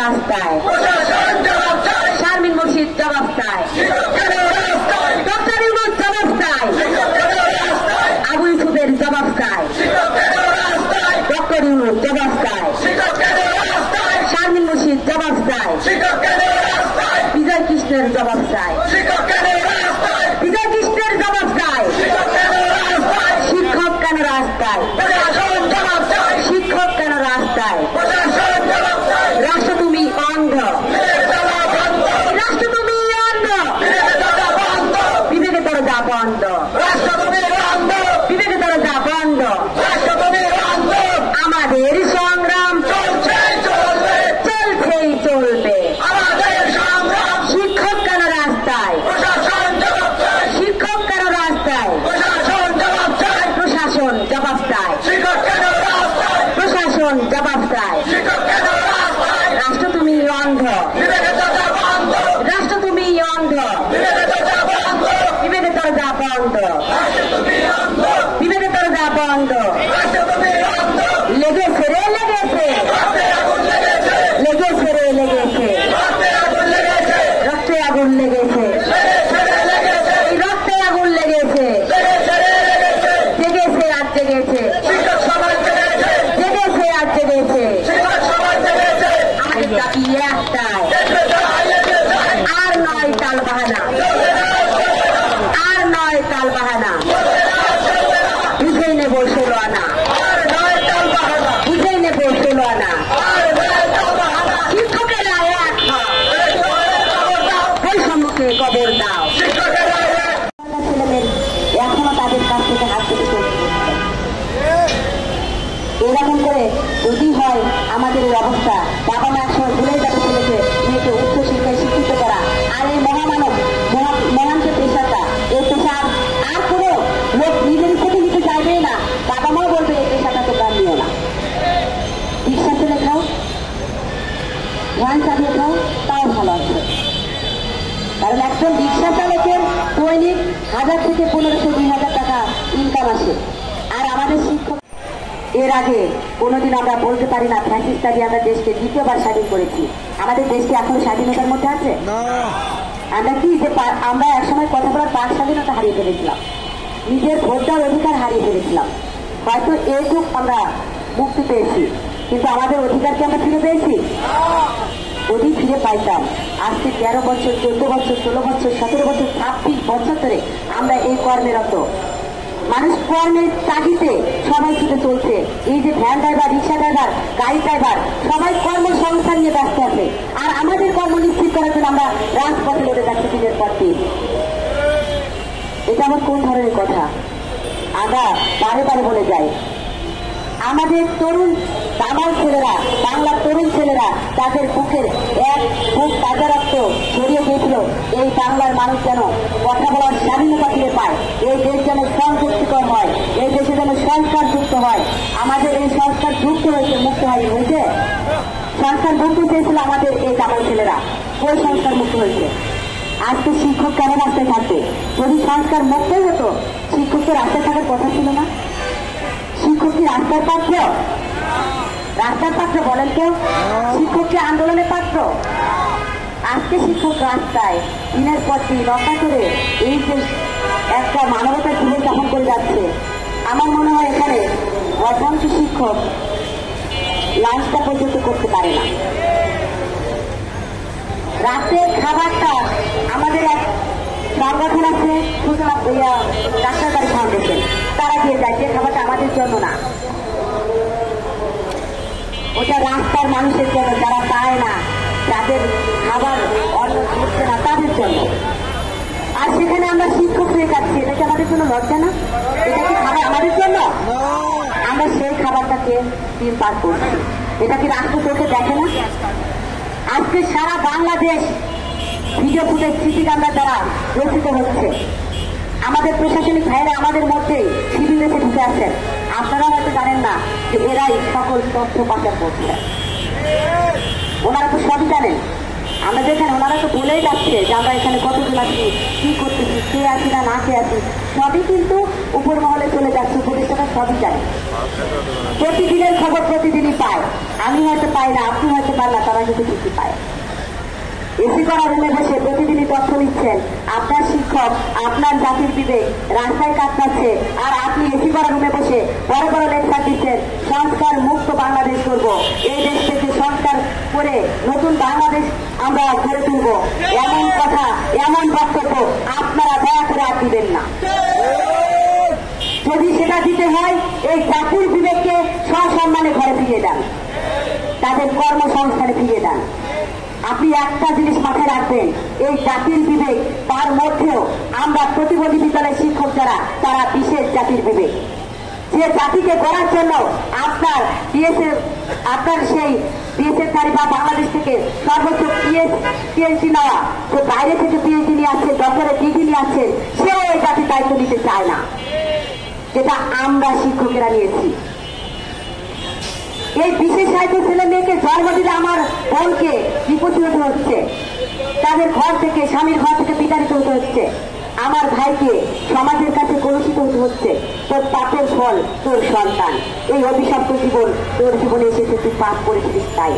রাস্তায়, শারমিন মুর্শিদ জবাব চায়, ডক্টর ইউনূস জবাব চায়, আবু ইউসুফের জবাব চায়, ডক্টর ইউনূস জবাব চায়, শারমিন মুর্শিদ জবাব চায়, বিজয় কৃষ্ণের জবাব চায়, বিজয় কৃষ্ণের জবাব চায়, শিক্ষক কেন রাস্তায়, শিক্ষক কেন রাস্তায়, রাষ্ট্র তুমি অন্ধ, রাষ্ট্র তুমি অন্ধ, বিবেকের দরজা বন্ধ, বিবেকের দরজা বন্ধ, আমাদের সংগ্রাম চলছেই চলবে, শিক্ষক কেন রাস্তায়, শিক্ষক কেন রাস্তায়, প্রশাসন জবাব চায়, প্রশাসন জবাব চায়, রাষ্ট্র তুমি অন্ধ, রাষ্ট্র তুমি অন্ধ, বিবেকের দরজা বন্ধ, বিবেকের দরজা বন্ধ, লেগেছে রে লেগেছে, লেগেছে রে লেগেছে, রক্তে আগুন লেগেছে, রক্তে আগুন লেগেছে, জেগেছে আর জেগেছে, জেগেছে আর জেগেছে, আমাদের দাবি একটাই, আর নয় তাল বাহানা, আর নয় তাল বাহানা, বুঝে নেব 16 আনা, বুঝে নেব 16 আনা, শিক্ষকেরা এক হও, বৈষম্যকে কবর দাও, ছেলেমেয়ে এখনো তাদের কাছ থেকে হাত থেকে চলছে। এরকম করে যদি হয় আমাদের এই অবস্থা, বাবা মা একসময় ভুলে যাবে ছেলেকে মেয়েকে উচ্চ শিক্ষায় শিক্ষিত করা, আর এই মহামানব মহান যে পেশাটা, এই পেশা আর কোনো লোক নিজের ইচ্ছাতে নিতে চাইবে না, বাবা মাও বলবে এই পেশাটা তো গান নিও না, রিক্সা চলে খাও, ভ্যান চালিয়ে খাও, তাও ভালো আছে। কারণ একজন রিক্সা চালকের দৈনিক 1000 থেকে 1500-2000 টাকা ইনকাম আসে, আর আমাদের শিক্ষক এর আগে কোনোদিন আমরা বলতে পারি না ফ্যাসিস্টারি আমরা দেশকে দ্বিতীয়বার স্বাধীন করেছি। আমাদের দেশকে এখনো স্বাধীনতার মধ্যে আছে? আমরা কি যে আমরা একসময় কথা বলার বাক স্বাধীনতা হারিয়ে ফেলেছিলাম, নিজের ভোট দেওয়ার অধিকার হারিয়ে ফেলেছিলাম, হয়তো এইটুক আমরা মুক্তি পেয়েছি, কিন্তু আমাদের অধিকারকে আমরা ফিরে পেয়েছি? যদি ফিরে পাইতাম আজকে 13 বছর 14 বছর 16 বছর 17 বছর 26 বছর ধরে আমরা এই কর্মরত মানুষ, কর্মের তাগিদে সবাই ছুটে চলছে। এই যে ভ্যান ড্রাইভার, রিক্সা ড্রাইভার, গাড়ি ড্রাইভার সবাই কর্মসংস্থান নিয়ে ব্যস্ত আছে, আর আমাদের কর্ম নিশ্চিত করার জন্য আমরা রাজপথে লড়ে যাচ্ছি দিনের পর দিন। এটা আমার কোন ধরনের কথা? আগা বারে বারে বলে যায়, আমাদের তরুণ আমার ছেলেরা, বাংলার তরুণ ছেলেরা তাদের বুকের এক বুক তাজা রক্ত ছড়িয়ে গিয়েছিল এই বাংলার মানুষ যেন কথা বলার স্বাধীনতা ফিরে পায়, এই দেশ যেন সংযুক্তিকর হয়, এই দেশে যেন সংস্কার যুক্ত হয়। আমাদের এই সংস্কার যুক্ত হয়েছে, মুক্ত হয়েছে, সংস্কার মুক্ত চেয়েছিল আমাদের এই জামাই ছেলেরা, ওই সংস্কার মুক্ত হয়েছে। আজকে শিক্ষক কেন রাস্তায় থাকবে? যদি সংস্কার মুক্তই হতো শিক্ষককে রাস্তায় থাকার কথা ছিল না? শিক্ষক কি রাস্তার পাত্র? রাস্তার পাত্র বলেন কেউ? শিক্ষক কি আন্দোলনের পাত্র? আজকে শিক্ষক রাস্তায় দিনের পর দিন রক্ষা করে এই যে একটা মানবতার জীবন যাপন করে যাচ্ছে। আমার মনে হয় এখানে অধিকাংশ শিক্ষক লাঞ্চটা পর্যন্ত করতে পারে না। রাতের খাবারটা আমাদের এক সংগঠন আছে ডাক্তারবাড়ি ফাউন্ডেশন, তারা দিয়ে যায়, যে খাবারটা আমাদের জন্য না, ওটা রাস্তার মানুষের জন্য, যারা পায় না, যাদের খাবার অন্ন ঘুরছে না তাদের জন্য। আর সেখানে আমরা শিক্ষক হয়ে যাচ্ছি, এটা কি আমাদের জন্য লজ্জা না? এটা কি খাবার আমাদের জন্য? আমরা সেই খাবারটাকে দিন পার করছি, এটা কি রাষ্ট্র চোখে দেখে না? আজকে সারা Bangladesh video footage CC camera দ্বারা রচিত হচ্ছে। আমাদের প্রশাসনিক ভাইয়েরা আমাদের মধ্যে শিবির রেখে ঢুকে আসছেন, আপনারা হয়তো জানেন না যে এরাই সকল তথ্য পাচার করছে। ওনারা তো সবই জানেন, আমরা যেখানে ওনারা তো বলেই যাচ্ছে যে আমরা এখানে কতজন আছি, কি করতেছি, কে আছি না না কে আছি, সবই কিন্তু উপর মহলে চলে যাচ্ছে, উপদেষ্টারা সবই জানে। প্রতিদিনের খবর প্রতিদিনই পায়, আমি হয়তো পাই না, আপনি হয়তো পান না, তারা কিন্তু বৃদ্ধি পায়। এসি করা রুমে বসে প্রতিদিনই তথ্য নিচ্ছেন, আপনার শিক্ষক আপনার জাতির বিবেক রাস্তায় কাটছে, আর আপনি এসি করা রুমে বসে বড় বড় লেকচার দিচ্ছেন সংস্কার মুক্ত বাংলাদেশ করব, এই দেশ থেকে সংস্কার করে নতুন বাংলাদেশ আমরা গড়ে তুলব। এমন কথা, এমন বক্তব্য আপনারা দয়া করে আর দিবেন না। যদি সেটা দিতে হয়, এই জাতির বিবেককে সসম্মানে ঘরে ফিরিয়ে দেন, তাদের কর্মসংস্থানে ফিরিয়ে দেন। আপনি একটা জিনিস মাথায় রাখবেন, এই জাতির বিবেক, তার মধ্যেও আমরা প্রতিবন্ধী বিদ্যালয়ের শিক্ষক যারা, তারা বিশেষ জাতির বিবেক। যে জাতিকে গড়ার জন্য আপনার সেই বিএসএফ বা বাংলাদেশ থেকে সর্বোচ্চ পিএইচডি নেওয়া, তো বাইরে থেকে পিএইচডি নিয়ে আসছে, ডক্টরের ডিগ্রি নিয়ে আসছে, সেও এই জাতির দায়িত্ব নিতে চায় না, যেটা আমরা শিক্ষকেরা নিয়েছি। এই বিশেষ সাহিত্য ছেলে মেয়েকে জন্ম দিলে আমার বোনকে বিপত্তি হতে হচ্ছে, তাদের ঘর থেকে, স্বামীর ঘর থেকে বিতাড়িত হতে হচ্ছে, আমার ভাইকে সমাজের কাছে কলুষিত হতে হচ্ছে। তোর পাপের ফল তোর সন্তান, এই অভিশপ্ত জীবন তোর জীবনে এসেছে, তুই পাপ করেছিস তাই।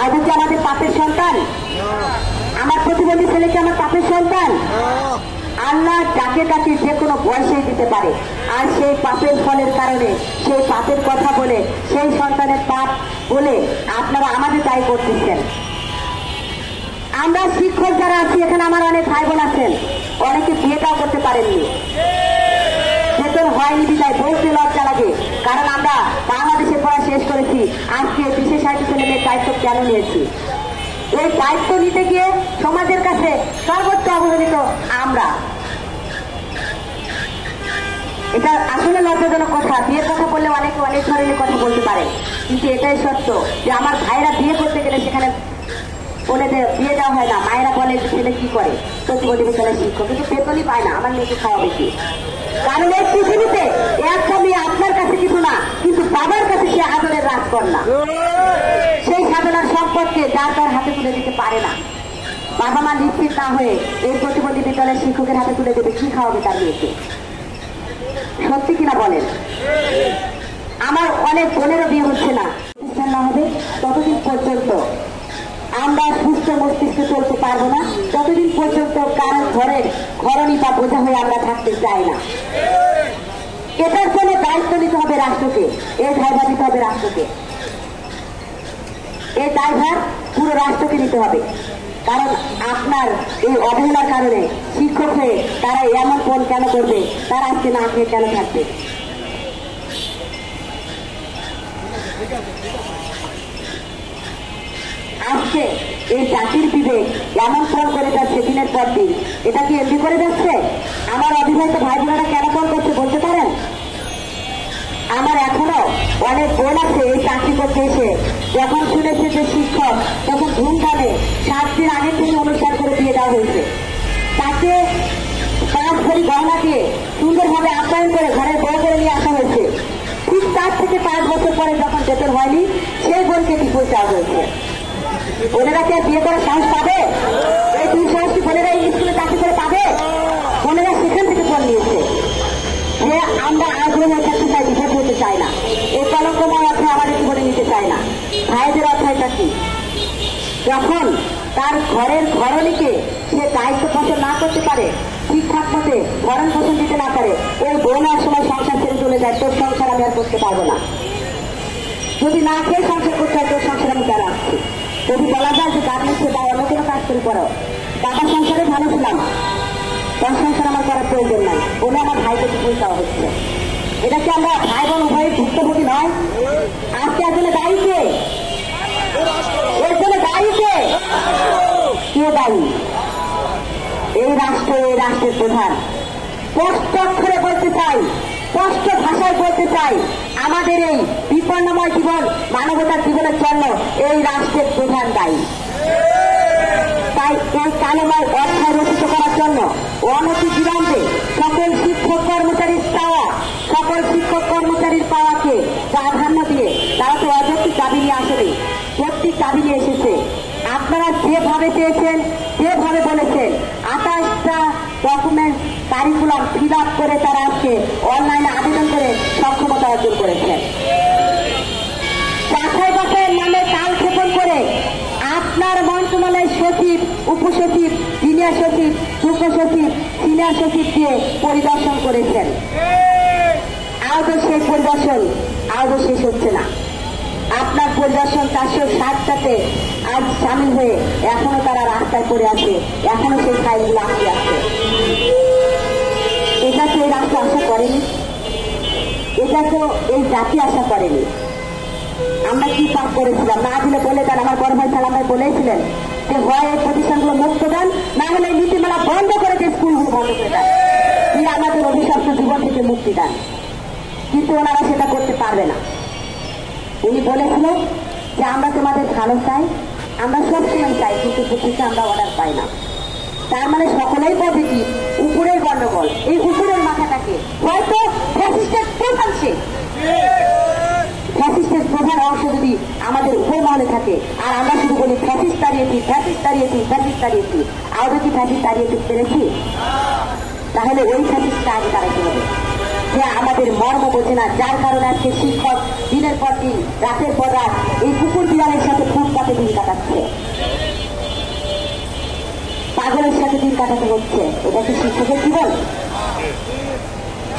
আর হচ্ছে আমাদের পাপের সন্তান, আমার প্রতিবন্ধী ছেলেকে আমার পাপের সন্তান। আল্লাহ যাকে তাকে যে কোনো বয়সেই দিতে পারে, আর সেই পাপের ফলের কারণে, সেই পাপের কথা বলে, সেই সন্তানের পাপ বলে আপনারা আমাদের দায়ী করতেছেন। আমরা শিক্ষক যারা আছি এখানে, আমার অনেক ভাই বোন আছেন, অনেকে বিয়েটাও করতে পারেননি, বেতন হয়নি বিদায় বলতে লজ্জা লাগে, কারণ আমরা বাংলাদেশে পড়া শেষ করেছি। আজকে বিশেষ সাহিত্য ছেলে মেয়ের দায়িত্ব কেন নিয়েছি? এই দায়িত্ব নিতে গিয়ে সমাজের কাছে সর্বোচ্চ অবহেলিত আমরা। এটা আসলে লজ্জাজনক কথা। বিয়ের কথা বললে অনেকে অনেক ধরনের কথা বলতে পারে, কিন্তু এটাই সত্য যে আমার ভাইরা বিয়ে করতে গেলে সেখানে বলে বিয়ে দেওয়া হয় না। মায়েরা বলে ছেলে কি করে, প্রতিবন্ধী বিদ্যালয়ের শিক্ষক, কিন্তু বেতনই পায় না, আমার মেয়েকে খাওয়া বেশি। কারণ এই পৃথিবীতে একটা মেয়ে আপনার কাছে কিছু না, কিন্তু বাবার কাছে সে আদরের রাজকন্যা। সেই সাধনার সম্পদকে যার তার হাতে তুলে দিতে পারে না। বাবা মা নিশ্চিত না হয়ে এই প্রতিবন্ধী বিদ্যালয়ের শিক্ষকের হাতে তুলে দেবে, কি খাওয়াবে তার মেয়েকে? সত্যি কিনা বলেন? আমার অনেক বোনেরও বিয়ে হচ্ছে না, প্রতিষ্ঠান না হবে ততদিন পর্যন্ত আমরা সুস্থ মস্তিষ্কে চলতে পারবো না, ততদিন পর্যন্ত কারণ ঘরের ঘরণী বা বোঝা হয়ে আমরা থাকতে চাই না। এটার জন্য দায়িত্ব নিতে হবে রাষ্ট্রকে, এই দায়ভার নিতে হবে রাষ্ট্রকে, এই দায়ভার পুরো রাষ্ট্রকে নিতে হবে। কারণ আপনার এই অবহেলার কারণে শিক্ষক হয়ে তারা এমন ফোন কেন করবে, তারা আজকে না খেয়ে কেন থাকবে? আজকে এই জাতির বিবেক এমন ফোন করে যাচ্ছে দিনের পর দিন, এটা কি এমনি করে যাচ্ছে? আমার অবিবাহিত ভাই বোনেরা কেন ফোন করছে বলতে পারেন? আমার এখনো অনেক বোন আছে এই চাকরি করতে এসে যখন শুনেছে যে শিক্ষক, তখন ধুমধামে 7 দিন আগে থেকে অনুষ্ঠান করে দিয়ে দেওয়া হয়েছে। তাকে 5 ভরি গহনা দিয়ে সুন্দরভাবে আপ্যায়ন করে ঘরের বড় করে নিয়ে আসা হয়েছে। ঠিক 4 থেকে 5 বছর পরে যখন বেতন হয়নি, সেই বোনকে ডিভোর্স দেওয়া হয়েছে। বোনেরা কি বিয়ে করার সাহস পাবে? এই দুঃসাহসী বোনেরা এই স্কুলে চাকরি করে পাবে? বোনেরা সেখান থেকে ফোন নিয়েছে যে আমরা আগ্রহ থাকতে চাই, ডিভোর্স হতে চাই না, এই কলঙ্কময় অধ্যায় আমাদের জীবনে নিতে চাই না। ভাইদের অধ্যায়টা কি? যখন তার ঘরের ঘরণীকে সে দায়িত্ব পোষণ না করতে পারে, ঠিকঠাক মতে ভরণ পোষণ দিতে না পারে, ওই বোন এক সময় সংসার ছেড়ে চলে যায়, তোর সংসার আমি আর করতে পারবো না। যদি না খেয়ে সংসার করতে হয়, তোর সংসার আমি কেন আসছি? যদি বলা যায় যে গার্মেন্টসে বা অন্য কোনো কাজ করে করো, বাবার সংসারে ভালো ছিলাম, তার সংসার আমার করার প্রয়োজন নাই, বলে আমার ভাইকে ডিভোর্স দেওয়া হচ্ছে। এটা কি আমরা ভাই বোন উভয়ের ভুক্তভোগী নয়? আজকে এর জন্য দায়ী কে? এর জন্য দায়ী কে? কে দায়ী? এই রাষ্ট্র, এই রাষ্ট্রের প্রধান। স্পষ্ট অক্ষরে বলতে চাই, স্পষ্ট ভাষায় বলতে চাই, আমাদের এই বিপন্নময় জীবন, মানবতার জীবনের জন্য এই রাষ্ট্রের প্রধান দায়ী। তাই এই কালেমার অধ্যায় রচিত করার জন্য অনতি বিলম্বে সকল শিক্ষক কর্মচারীর পাওয়া, সকল শিক্ষক কর্মচারীর পাওয়াকে প্রাধান্য দিয়ে, তারা তো অযৌক্তিক দাবি নিয়ে আসেনি, যৌক্তিক দাবি নিয়ে এসেছে। আপনারা যেভাবে চেয়েছেন, যেভাবে বলেছেন, 28টা ডকুমেন্ট কারিকুলাম ফিল আপ করে তারা আজকে অনলাইনে আবেদন করে সক্ষমতা অর্জন করেছেন। বাছাই বাছাইয়ের নামে কাল ক্ষেপণ করে উপসচিব, সিনিয়র সচিব, যুগ্ম সচিব, সিনিয়র সচিব দিয়ে পরিদর্শন করেছেন। আদৌ সেই পরিদর্শন আদৌ শেষ হচ্ছে না। আপনার পরিদর্শন 460টাতে আজ সামিল হয়ে এখনো তারা রাস্তায় পড়ে আছে, এখনো সেই ফাইলগুলো আটকে আছে। এটা তো এই রাষ্ট্র আশা করেনি, এটা তো এই জাতি আশা করেনি। আমরা কি পাপ করেছিলাম? না দিলে বলে দেন, আমার বড় ভাই সালাম ভাই বলেছিলেন যে হয় এই প্রতিষ্ঠানগুলো মুক্ত দেন, না হলে নীতিমালা বন্ধ করে দিয়ে স্কুলগুলো বন্ধ করে দেন, দিয়ে আমাদের অভিশপ্ত জীবন থেকে মুক্তি দেন। কিন্তু ওনারা সেটা করতে পারবে না। উনি বলেছিল যে আমরা তোমাদের ভালো চাই, আমরা সবসময় চাই, কিন্তু প্রতিষ্ঠা আমরা অর্ডার পাই না। তার মানে সকলেই পজিটিভ, উপরের গন্ডগোল। এই উপরের মাথাটাকে হয়তো ফ্যাসিস্টের প্রধান, সে ফ্যাসিস্টের প্রধান অংশ যদি আমাদের উপর মহলে থাকে আর আমরা শুধু বলি ফ্যাসিস্ট তাড়িয়েছি, ফ্যাসিস্ট তাড়িয়েছি, ফ্যাসিস্ট তাড়িয়েছি, আরো কি ফ্যাসিস্ট তাড়িয়েছি পেরেছি? তাহলে ওই ফ্যাসিস্টটা আগে তাড়াতে হবে, যে আমাদের মর্ম বোঝে না, যার কারণে আজকে শিক্ষক দিনের পর দিন, রাতের পর রাত এই কুকুর বিড়ালের সাথে ফুটপাতে দিন কাটাচ্ছে, পাগলের সাথে দিন কাটাতে হচ্ছে। এটা কি শিক্ষকের জীবন?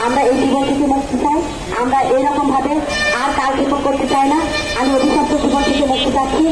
আমরা এই জীবন থেকে মুক্তি চাই। আমরা এরকম ভাবে আর কালক্ষেপণ করতে চাই না। আমি অভিশপ্ত জীবন থেকে মুক্তি চাচ্ছি।